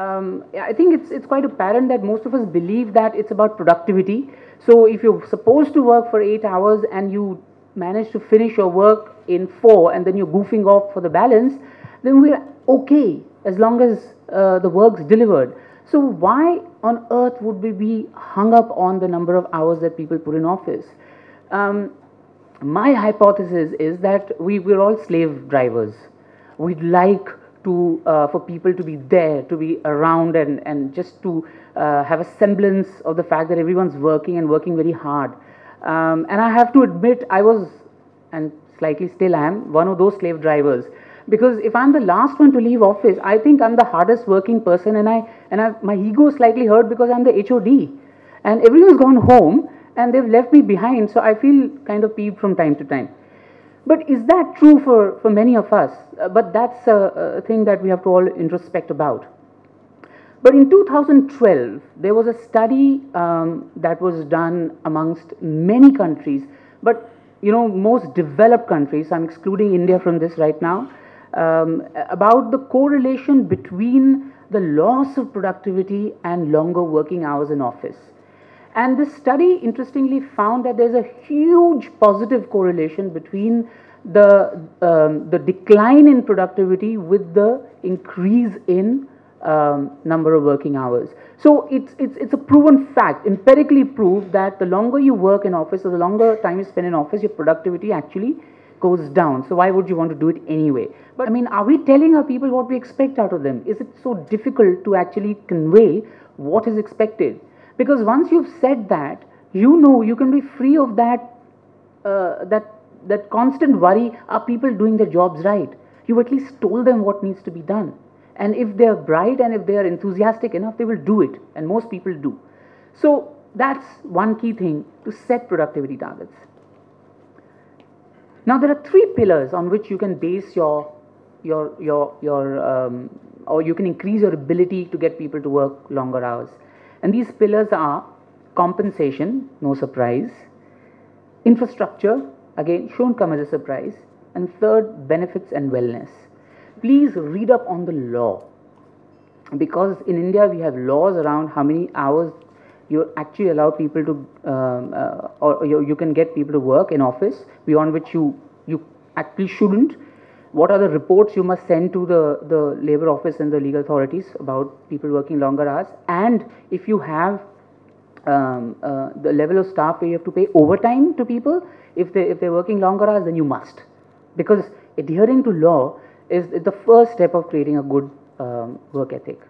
Yeah, I think it's quite apparent that most of us believe that it's about productivity. So if you're supposed to work for 8 hours and you manage to finish your work in 4 and then you're goofing off for the balance, then we're okay as long as the work's delivered. So why on earth would we be hung up on the number of hours that people put in office? My hypothesis is that we're all slave drivers. We'd like to for people to be there, to be around, and just to have a semblance of the fact that everyone's working and working very hard. And I have to admit, I was, and slightly still am, one of those slave drivers. Because if I'm the last one to leave office, I think I'm the hardest working person, and my ego is slightly hurt because I'm the HOD, and everyone's gone home and they've left me behind. So I feel kind of peeved from time to time. But is that true for many of us? But that's a thing that we have to all introspect about. But in 2012, there was a study that was done amongst many countries, but most developed countries, I'm excluding India from this right now, about the correlation between the loss of productivity and longer working hours in office. And this study interestingly found that there's a huge positive correlation between the decline in productivity with the increase in number of working hours. So it's a proven fact, empirically proved, that the longer you work in office or the longer time you spend in office, your productivity actually goes down. So why would you want to do it anyway? But I mean, are we telling our people what we expect out of them? Is it so difficult to actually convey what is expected? Because once you've said that, you can be free of that constant worry, are people doing their jobs right? You've at least told them what needs to be done. And if they're bright and if they are enthusiastic enough, they will do it. And most people do. So that's one key thing, to set productivity targets. Now there are 3 pillars on which you can base or you can increase your ability to get people to work longer hours. And these pillars are compensation, no surprise; infrastructure, again, shouldn't come as a surprise; and third, benefits and wellness. Please read up on the law, because in India we have laws around how many hours you actually allow people to, or you can get people to work in office, beyond which you actually shouldn't. What are the reports you must send to the labor office and the legal authorities about people working longer hours? And if you have the level of staff where you have to pay overtime to people, if they're working longer hours, then you must. Because adhering to law is the first step of creating a good work ethic.